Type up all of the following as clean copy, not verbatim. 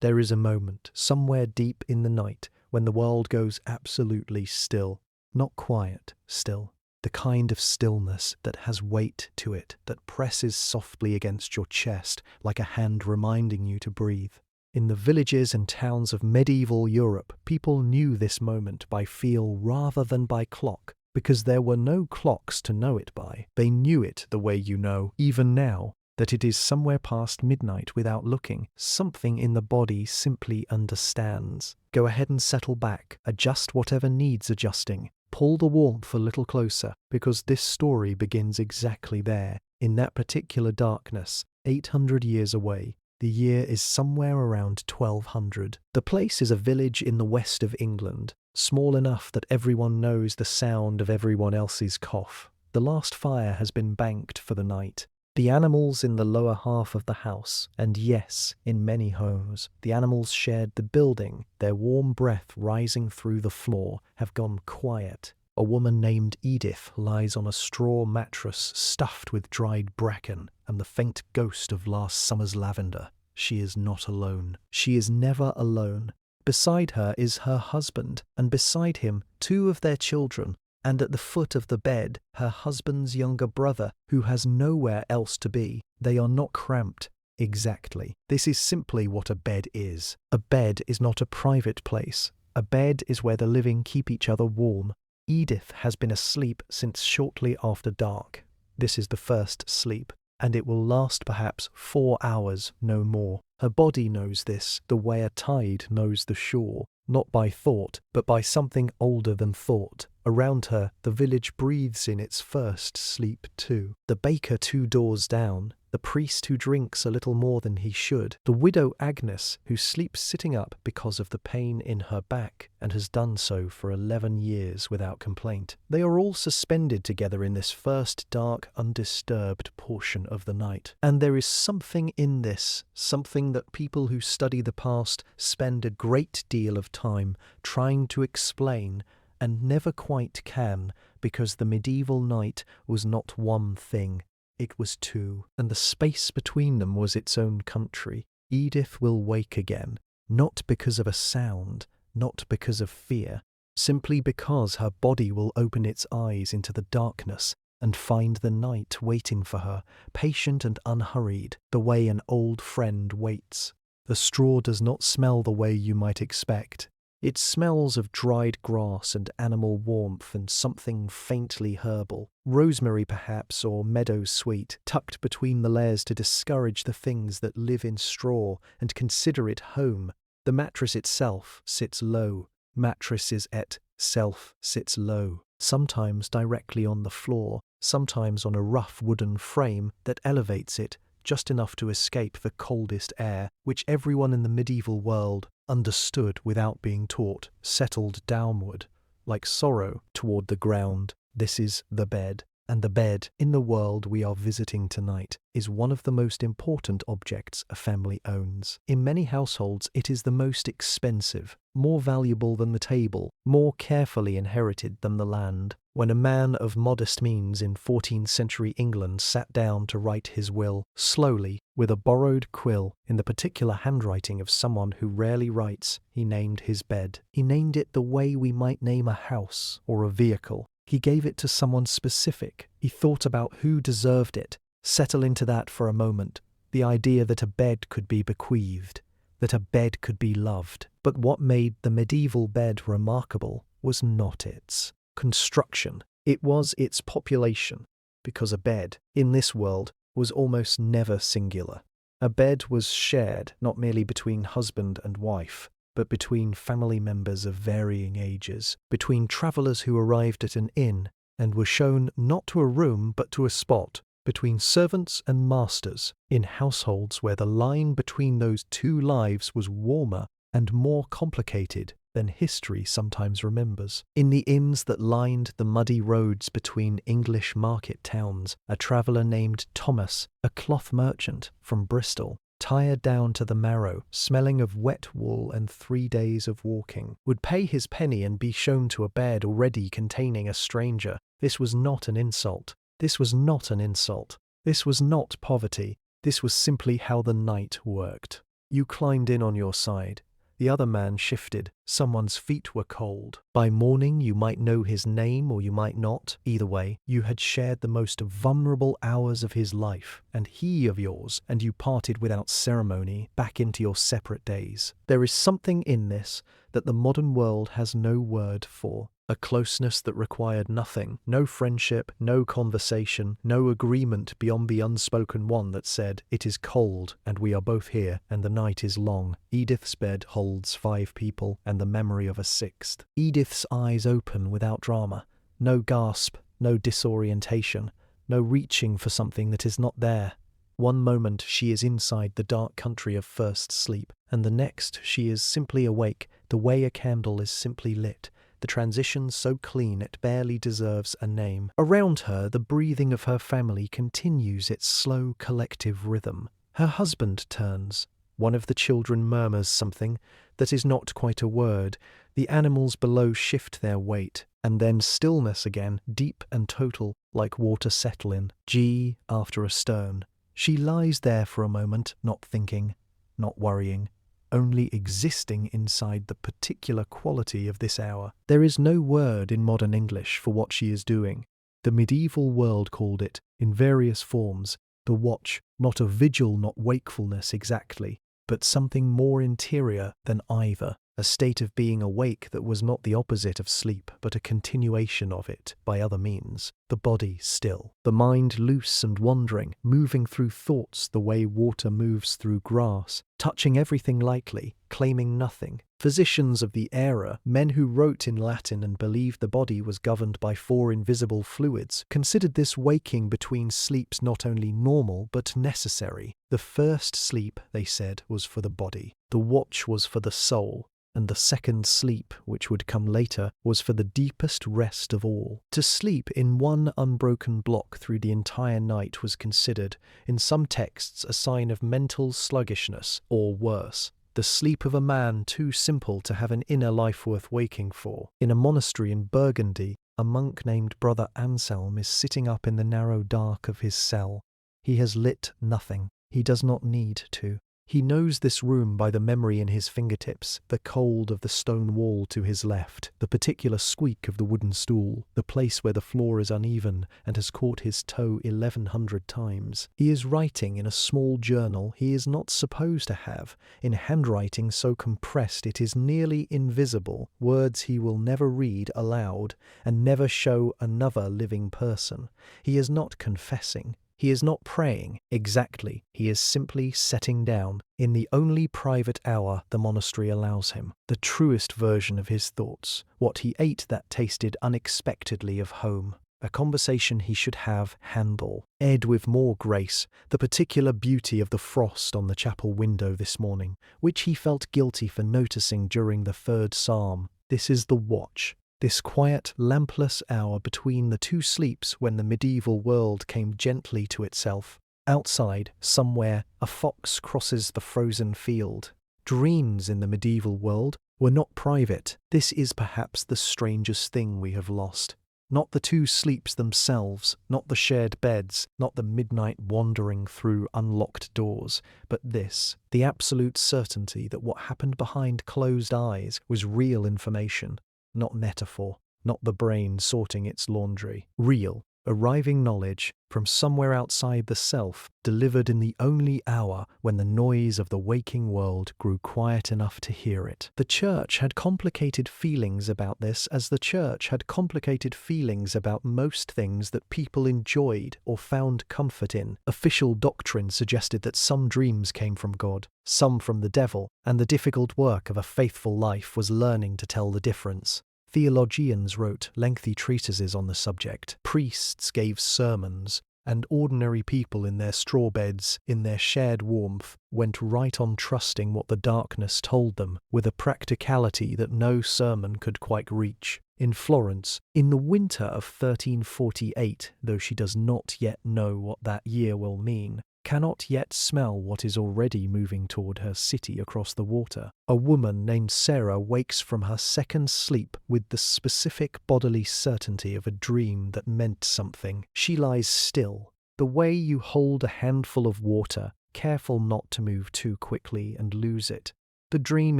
There is a moment, somewhere deep in the night, when the world goes absolutely still. Not quiet, still. The kind of stillness that has weight to it, that presses softly against your chest like a hand reminding you to breathe. In the villages and towns of medieval Europe, people knew this moment by feel rather than by clock, because there were no clocks to know it by. They knew it the way you know, even now, that it is somewhere past midnight without looking. Something in the body simply understands. Go ahead and settle back, adjust whatever needs adjusting. Pull the warmth a little closer, because this story begins exactly there, in that particular darkness, 800 years away. The year is somewhere around 1200. The place is a village in the west of England, small enough that everyone knows the sound of everyone else's cough. The last fire has been banked for the night. The animals in the lower half of the house, and yes, in many homes, the animals shared the building, their warm breath rising through the floor, have gone quiet. A woman named Edith lies on a straw mattress stuffed with dried bracken and the faint ghost of last summer's lavender. She is not alone. She is never alone. Beside her is her husband, and beside him 2 of their children, and at the foot of the bed, her husband's younger brother, who has nowhere else to be. They are not cramped. Exactly. This is simply what a bed is. A bed is not a private place. A bed is where the living keep each other warm. Edith has been asleep since shortly after dark. This is the first sleep, and it will last perhaps 4 hours, no more. Her body knows this, the way a tide knows the shore, not by thought, but by something older than thought. Around her, the village breathes in its first sleep too. The baker 2 doors down, the priest who drinks a little more than he should, the widow Agnes who sleeps sitting up because of the pain in her back and has done so for 11 years without complaint. They are all suspended together in this first dark, undisturbed portion of the night. And there is something in this, something that people who study the past spend a great deal of time trying to explain and never quite can, because the medieval night was not one thing. It was 2, and the space between them was its own country. Edith will wake again, not because of a sound, not because of fear, simply because her body will open its eyes into the darkness and find the night waiting for her, patient and unhurried, the way an old friend waits. The straw does not smell the way you might expect. It smells of dried grass and animal warmth and something faintly herbal, rosemary perhaps, or meadow sweet, tucked between the layers to discourage the things that live in straw and consider it home. The mattress itself sits low. Mattresses itself sits low, sometimes directly on the floor, sometimes on a rough wooden frame that elevates it just enough to escape the coldest air, which everyone in the medieval world understood without being taught, settled downward, like sorrow, toward the ground. This is the bed, and the bed, in the world we are visiting tonight, is one of the most important objects a family owns. In many households, it is the most expensive, more valuable than the table, more carefully inherited than the land. When a man of modest means in 14th century England sat down to write his will, slowly, with a borrowed quill, in the particular handwriting of someone who rarely writes, he named his bed. He named it the way we might name a house or a vehicle. He gave it to someone specific. He thought about who deserved it. Settle into that for a moment. The idea that a bed could be bequeathed, that a bed could be loved. But what made the medieval bed remarkable was not its construction. It was its population, because a bed, in this world, was almost never singular. A bed was shared not merely between husband and wife, but between family members of varying ages, between travellers who arrived at an inn and were shown not to a room but to a spot, between servants and masters, in households where the line between those 2 lives was warmer and more complicated than history sometimes remembers. In the inns that lined the muddy roads between English market towns, a traveller named Thomas, a cloth merchant from Bristol, tired down to the marrow, smelling of wet wool and 3 days of walking, would pay his penny and be shown to a bed already containing a stranger. This was not an insult. This was not an insult. This was not poverty. This was simply how the night worked. You climbed in on your side. The other man shifted. Someone's feet were cold. By morning, you might know his name or you might not. Either way, you had shared the most vulnerable hours of his life, and he of yours, and you parted without ceremony back into your separate days. There is something in this that the modern world has no word for. A closeness that required nothing, no friendship, no conversation, no agreement beyond the unspoken one that said, "It is cold, and we are both here, and the night is long." Edith's bed holds 5 people, and the memory of a 6th. Edith's eyes open without drama. No gasp, no disorientation, no reaching for something that is not there. One moment she is inside the dark country of first sleep, and the next she is simply awake, the way a candle is simply lit. The transition so clean it barely deserves a name. Around her, the breathing of her family continues its slow collective rhythm. Her husband turns. One of the children murmurs something that is not quite a word. The animals below shift their weight, and then stillness again, deep and total, like water settle in. G after a stone. She lies there for a moment, not thinking, not worrying, only existing inside the particular quality of this hour. There is no word in modern English for what she is doing. The medieval world called it, in various forms, the watch, not a vigil, not wakefulness exactly, but something more interior than either, a state of being awake that was not the opposite of sleep, but a continuation of it by other means. The body still, the mind loose and wandering, moving through thoughts the way water moves through grass, touching everything lightly, claiming nothing. Physicians of the era, men who wrote in Latin and believed the body was governed by 4 invisible fluids, considered this waking between sleeps not only normal but necessary. The first sleep, they said, was for the body. The watch was for the soul. And the second sleep, which would come later, was for the deepest rest of all. To sleep in one unbroken block through the entire night was considered, in some texts, a sign of mental sluggishness, or worse, the sleep of a man too simple to have an inner life worth waking for. In a monastery in Burgundy, a monk named Brother Anselm is sitting up in the narrow dark of his cell. He has lit nothing. He does not need to. He knows this room by the memory in his fingertips, the cold of the stone wall to his left, the particular squeak of the wooden stool, the place where the floor is uneven and has caught his toe 1100 times. He is writing in a small journal he is not supposed to have, in handwriting so compressed it is nearly invisible, words he will never read aloud and never show another living person. He is not confessing. He is not praying, exactly, he is simply setting down, in the only private hour the monastery allows him, the truest version of his thoughts, what he ate that tasted unexpectedly of home, a conversation he should have handle, ed with more grace, the particular beauty of the frost on the chapel window this morning, which he felt guilty for noticing during the 3rd psalm. This is the watch. This quiet, lampless hour between the 2 sleeps when the medieval world came gently to itself. Outside, somewhere, a fox crosses the frozen field. Dreams in the medieval world were not private. This is perhaps the strangest thing we have lost. Not the 2 sleeps themselves, not the shared beds, not the midnight wandering through unlocked doors, but this, the absolute certainty that what happened behind closed eyes was real information. Not metaphor, not the brain sorting its laundry. Real, arriving knowledge from somewhere outside the self, delivered in the only hour when the noise of the waking world grew quiet enough to hear it. The church had complicated feelings about this, as the church had complicated feelings about most things that people enjoyed or found comfort in. Official doctrine suggested that some dreams came from God, some from the devil, and the difficult work of a faithful life was learning to tell the difference. Theologians wrote lengthy treatises on the subject. Priests gave sermons, and ordinary people in their straw beds, in their shared warmth, went right on trusting what the darkness told them, with a practicality that no sermon could quite reach. In Florence, in the winter of 1348, though she does not yet know what that year will mean, cannot yet smell what is already moving toward her city across the water. A woman named Sarah wakes from her second sleep with the specific bodily certainty of a dream that meant something. She lies still. The way you hold a handful of water, careful not to move too quickly and lose it. The dream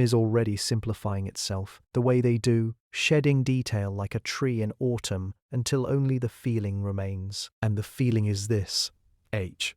is already simplifying itself, the way they do, shedding detail like a tree in autumn until only the feeling remains. And the feeling is this. H.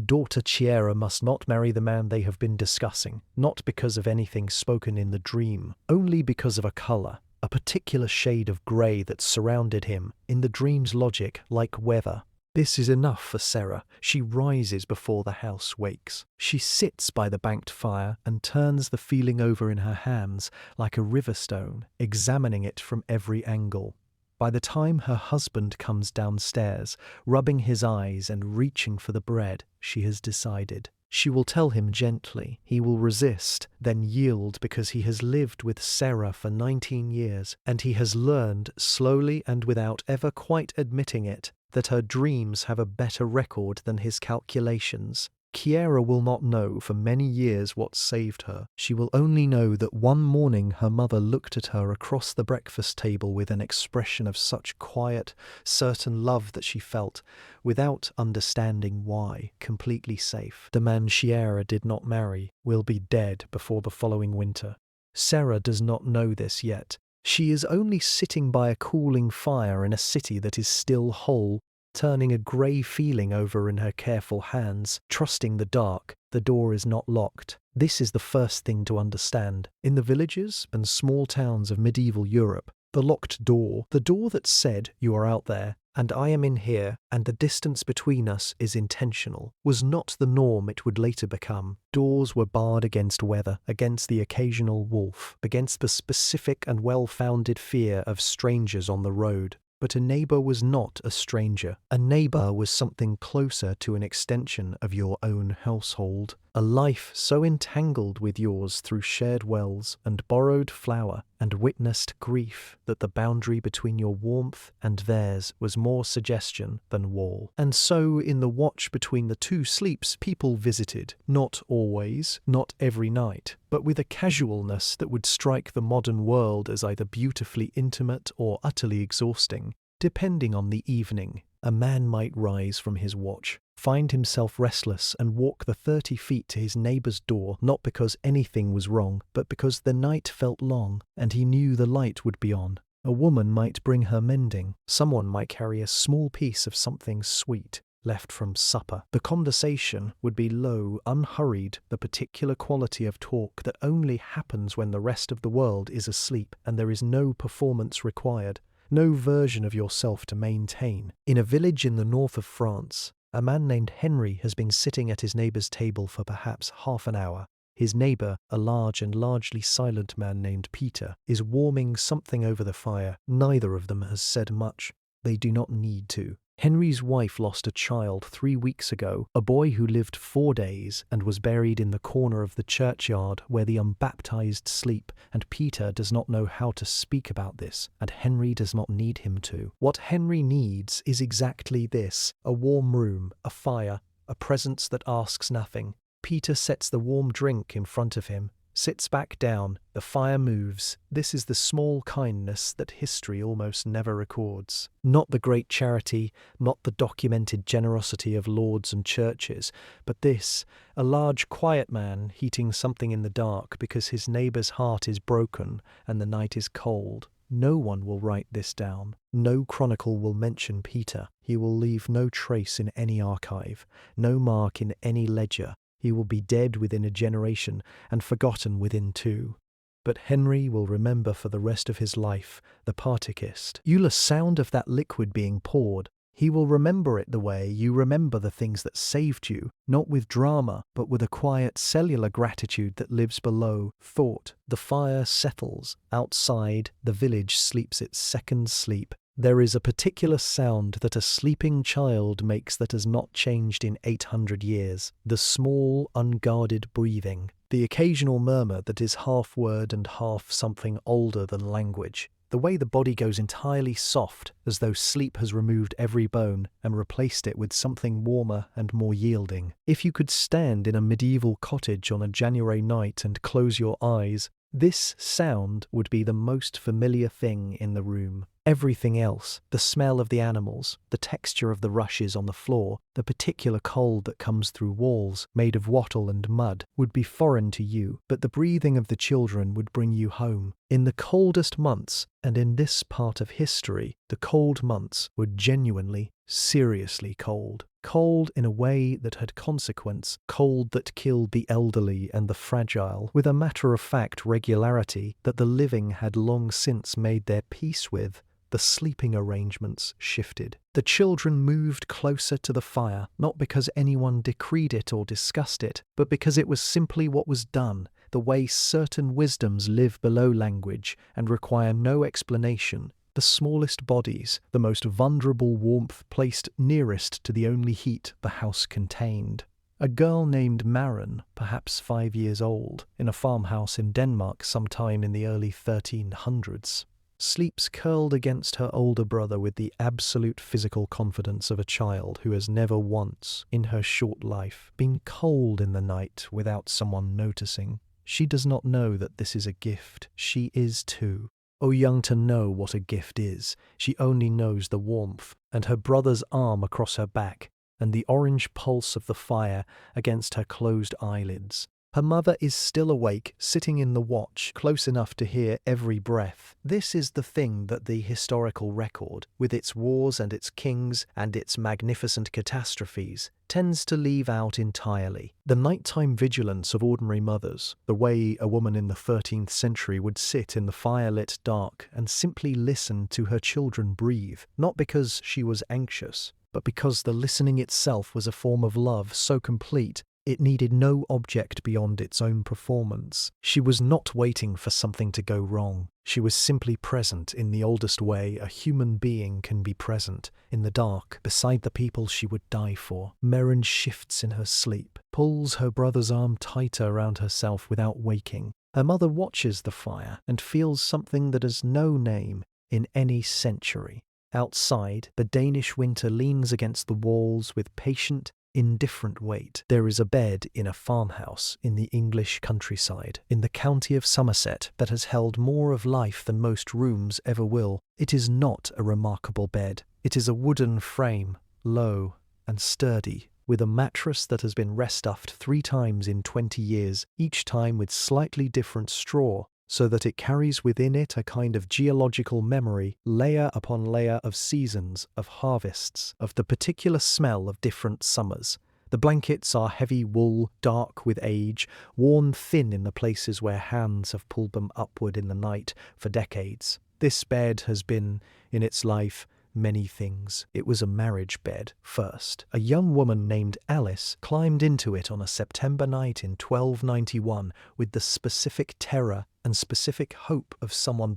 Daughter Chiara must not marry the man they have been discussing, not because of anything spoken in the dream, only because of a color, a particular shade of grey that surrounded him, in the dream's logic, like weather. This is enough for Sarah. She rises before the house wakes. She sits by the banked fire and turns the feeling over in her hands like a river stone, examining it from every angle. By the time her husband comes downstairs, rubbing his eyes and reaching for the bread, she has decided. She will tell him gently. He will resist, then yield because he has lived with Sarah for 19 years, and he has learned, slowly and without ever quite admitting it, that her dreams have a better record than his calculations. Chiara will not know for many years what saved her. She will only know that one morning her mother looked at her across the breakfast table with an expression of such quiet, certain love that she felt, without understanding why, completely safe. The man Chiara did not marry will be dead before the following winter. Sarah does not know this yet. She is only sitting by a cooling fire in a city that is still whole, turning a grey feeling over in her careful hands, trusting the dark. The door is not locked. This is the first thing to understand. In the villages and small towns of medieval Europe, the locked door, the door that said, "You are out there, and I am in here, and the distance between us is intentional," was not the norm it would later become. Doors were barred against weather, against the occasional wolf, against the specific and well-founded fear of strangers on the road. But a neighbor was not a stranger. A neighbor was something closer to an extension of your own household, a life so entangled with yours through shared wells and borrowed flour and witnessed grief that the boundary between your warmth and theirs was more suggestion than wall. And so in the watch between the two sleeps, people visited, not always, not every night, but with a casualness that would strike the modern world as either beautifully intimate or utterly exhausting, depending on the evening. A man might rise from his watch, find himself restless and walk the 30 feet to his neighbor's door, not because anything was wrong, but because the night felt long and he knew the light would be on. A woman might bring her mending. Someone might carry a small piece of something sweet left from supper. The conversation would be low, unhurried, the particular quality of talk that only happens when the rest of the world is asleep and there is no performance required. No version of yourself to maintain. In a village in the north of France, a man named Henry has been sitting at his neighbor's table for perhaps half an hour. His neighbor, a large and largely silent man named Peter, is warming something over the fire. Neither of them has said much. They do not need to. Henry's wife lost a child 3 weeks ago, a boy who lived 4 days and was buried in the corner of the churchyard where the unbaptized sleep, and Peter does not know how to speak about this, and Henry does not need him to. What Henry needs is exactly this: a warm room, a fire, a presence that asks nothing. Peter sets the warm drink in front of him, sits back down, the fire moves. This is the small kindness that history almost never records. Not the great charity, not the documented generosity of lords and churches, but this, a large quiet man heating something in the dark because his neighbor's heart is broken and the night is cold. No one will write this down. No chronicle will mention Peter. He will leave no trace in any archive, no mark in any ledger. He will be dead within a generation and forgotten within 2. But Henry will remember for the rest of his life the partikist. You'll sound of that liquid being poured. He will remember it the way you remember the things that saved you, not with drama, but with a quiet cellular gratitude that lives below thought. The fire settles. Outside, the village sleeps its second sleep. There is a particular sound that a sleeping child makes that has not changed in 800 years. The small, unguarded breathing. The occasional murmur that is half word and half something older than language. The way the body goes entirely soft, as though sleep has removed every bone and replaced it with something warmer and more yielding. If you could stand in a medieval cottage on a January night and close your eyes, This sound would be the most familiar thing in the room. Everything else, the smell of the animals, the texture of the rushes on the floor, the particular cold that comes through walls made of wattle and mud, would be foreign to you, but the breathing of the children would bring you home. In the coldest months, and in this part of history, the cold months were genuinely, seriously cold. Cold in a way that had consequence, cold that killed the elderly and the fragile with a matter-of-fact regularity that the living had long since made their peace with. The sleeping arrangements shifted. The children moved closer to the fire, not because anyone decreed it or discussed it, but because it was simply what was done, the way certain wisdoms live below language and require no explanation. The smallest bodies, the most vulnerable warmth placed nearest to the only heat the house contained. A girl named Maren, perhaps 5 years old, in a farmhouse in Denmark sometime in the early 1300s, sleeps curled against her older brother with the absolute physical confidence of a child who has never once, in her short life, been cold in the night without someone noticing. She does not know that this is a gift. She is too. Oh, young to know what a gift is, she only knows the warmth, and her brother's arm across her back, and the orange pulse of the fire against her closed eyelids. Her mother is still awake, sitting in the watch, close enough to hear every breath. This is the thing that the historical record, with its wars and its kings and its magnificent catastrophes, tends to leave out entirely. The nighttime vigilance of ordinary mothers, the way a woman in the 13th century would sit in the firelit dark and simply listen to her children breathe, not because she was anxious, but because the listening itself was a form of love so complete it needed no object beyond its own performance. She was not waiting for something to go wrong. She was simply present in the oldest way a human being can be present, in the dark, beside the people she would die for. Maren shifts in her sleep, pulls her brother's arm tighter around herself without waking. Her mother watches the fire and feels something that has no name in any century. Outside, the Danish winter leans against the walls with patient, indifferent weight. There is a bed in a farmhouse in the English countryside, in the county of Somerset, that has held more of life than most rooms ever will. It is not a remarkable bed. It is a wooden frame, low and sturdy, with a mattress that has been restuffed 3 times in 20 years, each time with slightly different straw, so that it carries within it a kind of geological memory, layer upon layer of seasons, of harvests, of the particular smell of different summers. The blankets are heavy wool, dark with age, worn thin in the places where hands have pulled them upward in the night for decades. This bed has been, in its life, many things. It was a marriage bed first. A young woman named Alice climbed into it on a September night in 1291 with the specific terror and specific hope of someone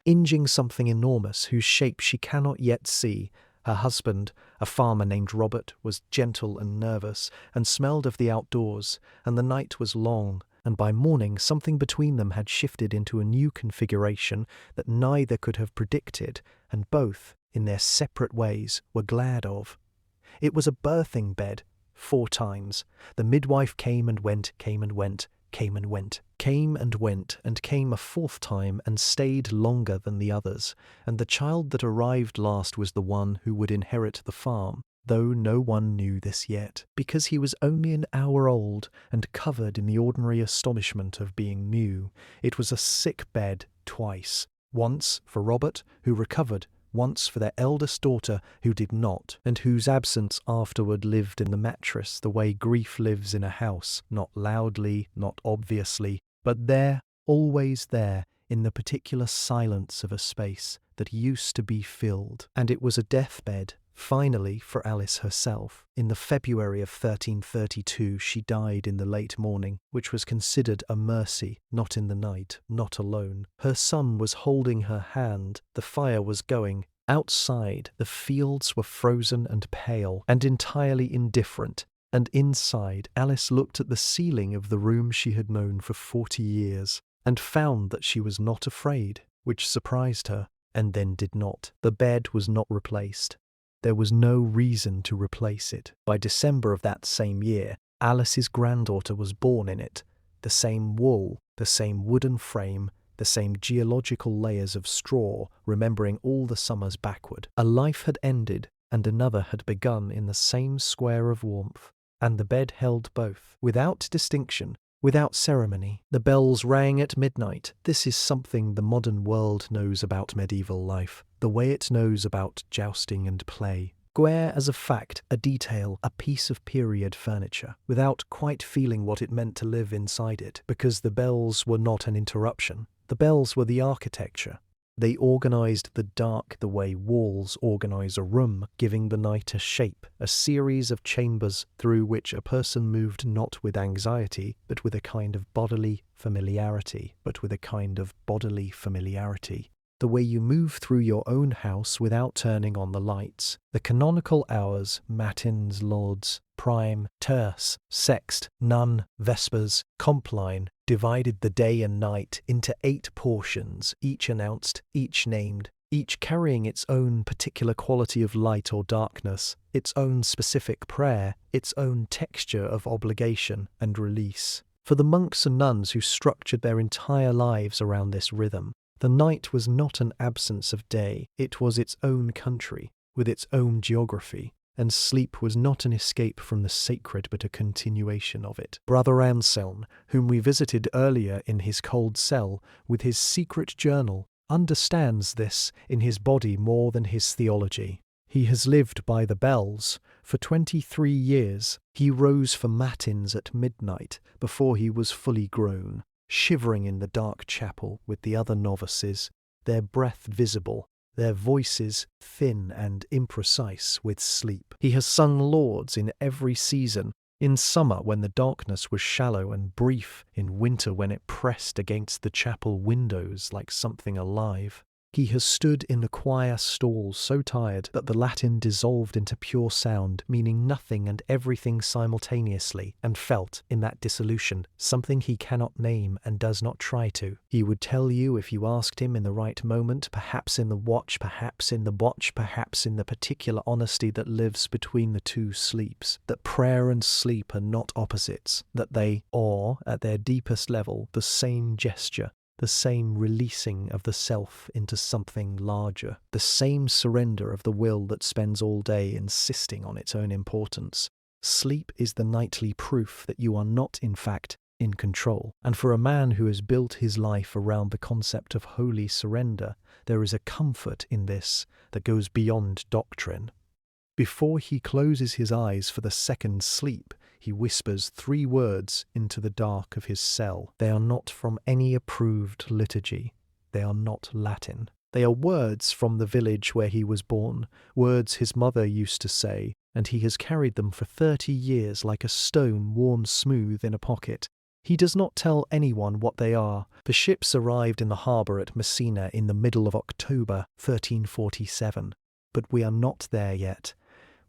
inching something enormous whose shape she cannot yet see. Her husband, a farmer named Robert, was gentle and nervous and smelled of the outdoors, and the night was long, and by morning something between them had shifted into a new configuration that neither could have predicted, and both, in their separate ways, were glad of. It was a birthing bed, 4 times. The midwife came and went, came and went, came and went, came and went, and came a 4th time and stayed longer than the others, and the child that arrived last was the one who would inherit the farm, though no one knew this yet, because he was only an hour old and covered in the ordinary astonishment of being new. It was a sick bed twice, once for Robert, who recovered, once for their eldest daughter who did not, and whose absence afterward lived in the mattress the way grief lives in a house, not loudly, not obviously, but there, always there, in the particular silence of a space that used to be filled. And it was a deathbed, finally, for Alice herself. In the February of 1332 she died in the late morning, which was considered a mercy, not in the night, not alone. Her son was holding her hand, the fire was going. Outside, the fields were frozen and pale, and entirely indifferent, and inside, Alice looked at the ceiling of the room she had known for 40 years, and found that she was not afraid, which surprised her, and then did not. The bed was not replaced. There was no reason to replace it. By December of that same year, Alice's granddaughter was born in it. the same wool, the same wooden frame, the same geological layers of straw, remembering all the summers backward. A life had ended, and another had begun in the same square of warmth, and the bed held both, without distinction, without ceremony. The bells rang at midnight. This is something the modern world knows about medieval life, the way it knows about jousting and play. Square as a fact, a detail, a piece of period furniture, without quite feeling what it meant to live inside it, because the bells were not an interruption. The bells were the architecture. They organized the dark the way walls organize a room, giving the night a shape, a series of chambers through which a person moved not with anxiety, but with a kind of bodily familiarity. The way you move through your own house without turning on the lights. The canonical hours, matins, lauds, prime, terce, sext, none, vespers, compline, divided the day and night into 8 portions, each announced, each named, each carrying its own particular quality of light or darkness, its own specific prayer, its own texture of obligation and release. For the monks and nuns who structured their entire lives around this rhythm, the night was not an absence of day, it was its own country, with its own geography, and sleep was not an escape from the sacred but a continuation of it. Brother Anselm, whom we visited earlier in his cold cell with his secret journal, understands this in his body more than his theology. He has lived by the bells for 23 years. He rose for matins at midnight before he was fully grown, shivering in the dark chapel with the other novices, their breath visible, their voices thin and imprecise with sleep. He has sung lauds in every season, in summer when the darkness was shallow and brief, in winter when it pressed against the chapel windows like something alive. He has stood in the choir stalls so tired that the Latin dissolved into pure sound, meaning nothing and everything simultaneously, and felt, in that dissolution, something he cannot name and does not try to. He would tell you if you asked him in the right moment, perhaps in the watch, perhaps in the watch, perhaps in the particular honesty that lives between the two sleeps, that prayer and sleep are not opposites, that they are, at their deepest level, the same gesture, the same releasing of the self into something larger, the same surrender of the will that spends all day insisting on its own importance. Sleep is the nightly proof that you are not, in fact, in control. And for a man who has built his life around the concept of holy surrender, there is a comfort in this that goes beyond doctrine. Before he closes his eyes for the second sleep, he whispers 3 words into the dark of his cell. They are not from any approved liturgy. They are not Latin. They are words from the village where he was born, words his mother used to say, and he has carried them for 30 years like a stone worn smooth in a pocket. He does not tell anyone what they are. The ships arrived in the harbour at Messina in the middle of October 1347, but we are not there yet.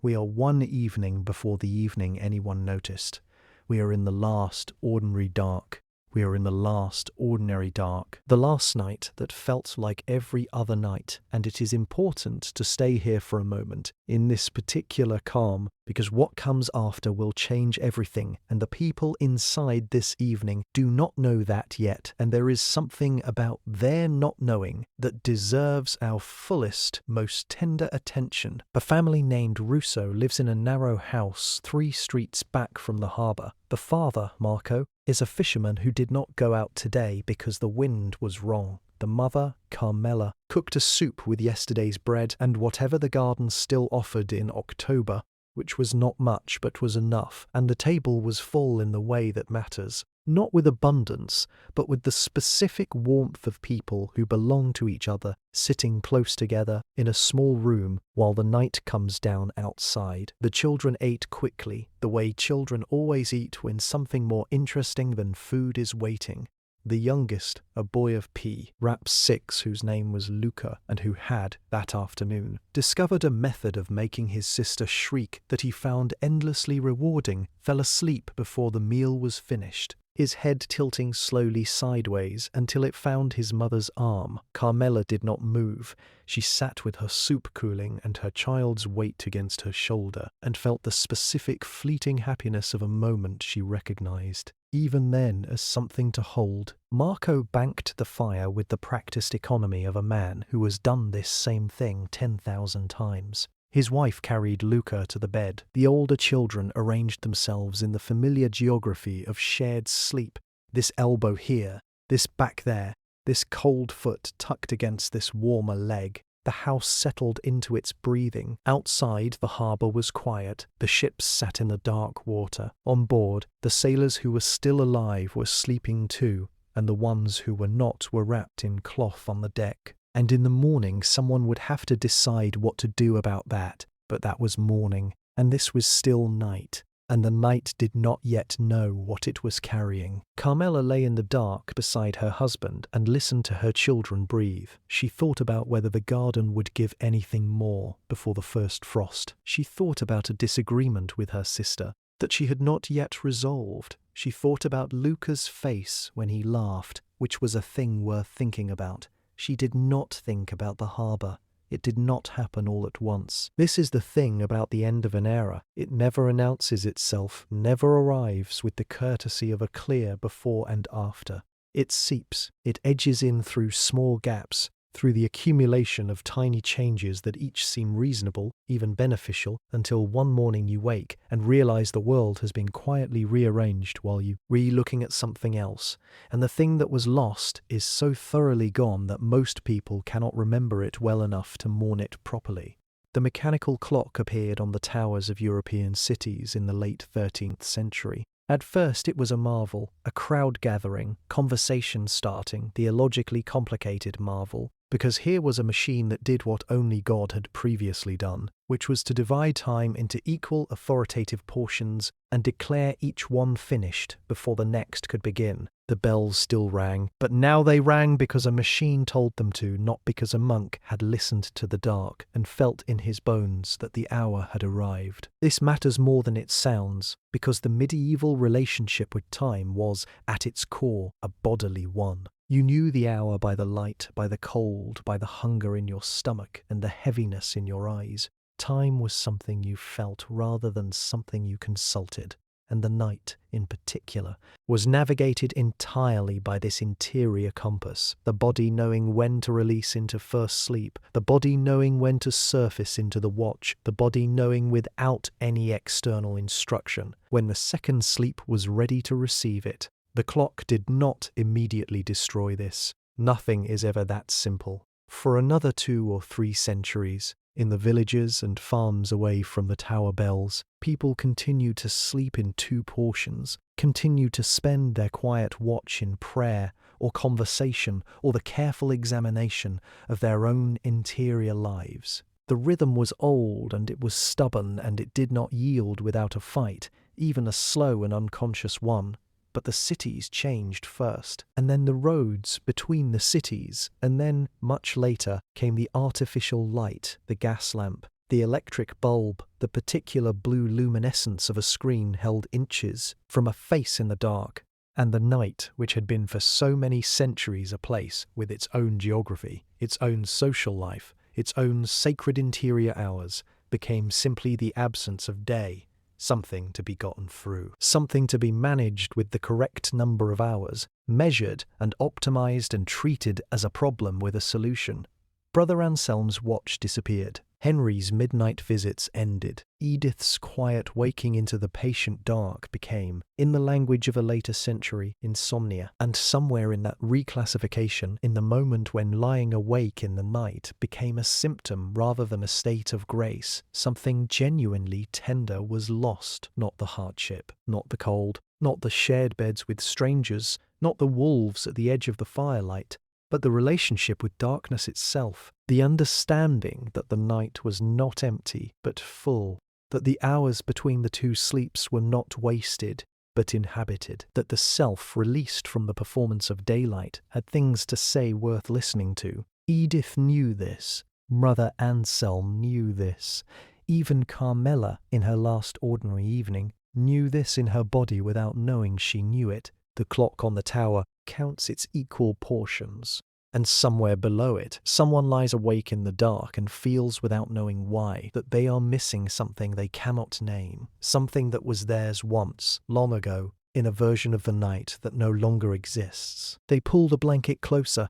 We are one evening before the evening anyone noticed. We are in the last ordinary dark. We are in the last ordinary dark. The last night that felt like every other night, and it is important to stay here for a moment, in this particular calm, because what comes after will change everything, and the people inside this evening do not know that yet, and there is something about their not knowing that deserves our fullest, most tender attention. A family named Russo lives in a narrow house 3 streets back from the harbour. The father, Marco, is a fisherman who did not go out today because the wind was wrong. The mother, Carmela, cooked a soup with yesterday's bread and whatever the garden still offered in October, which was not much but was enough, and the table was full in the way that matters, not with abundance, but with the specific warmth of people who belong to each other, sitting close together in a small room while the night comes down outside. The children ate quickly, the way children always eat when something more interesting than food is waiting. The youngest, a boy of perhaps 6, whose name was Luca, and who had, that afternoon, discovered a method of making his sister shriek that he found endlessly rewarding, fell asleep before the meal was finished. his head tilting slowly sideways until it found his mother's arm. Carmela did not move. She sat with her soup cooling and her child's weight against her shoulder, and felt the specific fleeting happiness of a moment she recognized, even then, as something to hold. Marco banked the fire with the practiced economy of a man who has done this same thing 10,000 times. His wife carried Luca to the bed. The older children arranged themselves in the familiar geography of shared sleep. This elbow here, this back there, this cold foot tucked against this warmer leg. The house settled into its breathing. Outside, the harbour was quiet. The ships sat in the dark water. On board, the sailors who were still alive were sleeping too, and the ones who were not were wrapped in cloth on the deck. And in the morning someone would have to decide what to do about that. But that was morning, and this was still night, and the night did not yet know what it was carrying. Carmela lay in the dark beside her husband and listened to her children breathe. She thought about whether the garden would give anything more before the first frost. She thought about a disagreement with her sister that she had not yet resolved. She thought about Luca's face when he laughed, which was a thing worth thinking about. She did not think about the harbour. It did not happen all at once. This is the thing about the end of an era. It never announces itself, never arrives with the courtesy of a clear before and after. It seeps, it edges in through small gaps, through the accumulation of tiny changes that each seem reasonable, even beneficial, until one morning you wake and realize the world has been quietly rearranged while you re-looking at something else, and the thing that was lost is so thoroughly gone that most people cannot remember it well enough to mourn it properly. The mechanical clock appeared on the towers of European cities in the late 13th century. At first it was a marvel, a crowd gathering, conversation starting, theologically complicated marvel, because here was a machine that did what only God had previously done, which was to divide time into equal authoritative portions and declare each one finished before the next could begin. The bells still rang, but now they rang because a machine told them to, not because a monk had listened to the dark and felt in his bones that the hour had arrived. This matters more than it sounds, because the medieval relationship with time was, at its core, a bodily one. You knew the hour by the light, by the cold, by the hunger in your stomach and the heaviness in your eyes. Time was something you felt rather than something you consulted, and the night, in particular, was navigated entirely by this interior compass, the body knowing when to release into first sleep, the body knowing when to surface into the watch, the body knowing without any external instruction when the second sleep was ready to receive it. The clock did not immediately destroy this. Nothing is ever that simple. For another 2 or 3 centuries, in the villages and farms away from the tower bells, people continued to sleep in 2 portions, continued to spend their quiet watch in prayer or conversation or the careful examination of their own interior lives. The rhythm was old and it was stubborn and it did not yield without a fight, even a slow and unconscious one. But the cities changed first, and then the roads between the cities, and then, much later, came the artificial light, the gas lamp, the electric bulb, the particular blue luminescence of a screen held inches from a face in the dark, and the night, which had been for so many centuries a place with its own geography, its own social life, its own sacred interior hours, became simply the absence of day. Something to be gotten through, something to be managed with the correct number of hours, measured and optimized and treated as a problem with a solution. Brother Anselm's watch disappeared. Henry's midnight visits ended. Edith's quiet waking into the patient dark became, in the language of a later century, insomnia. And somewhere in that reclassification, in the moment when lying awake in the night became a symptom rather than a state of grace, something genuinely tender was lost. Not the hardship, not the cold, not the shared beds with strangers, not the wolves at the edge of the firelight, but the relationship with darkness itself, the understanding that the night was not empty but full, that the hours between the 2 sleeps were not wasted but inhabited, that the self released from the performance of daylight had things to say worth listening to. Edith knew this. Brother Anselm knew this. Even Carmela, in her last ordinary evening, knew this in her body without knowing she knew it. The clock on the tower counts its equal portions. And somewhere below it, someone lies awake in the dark and feels without knowing why that they are missing something they cannot name, something that was theirs once, long ago, in a version of the night that no longer exists. They pull the blanket closer,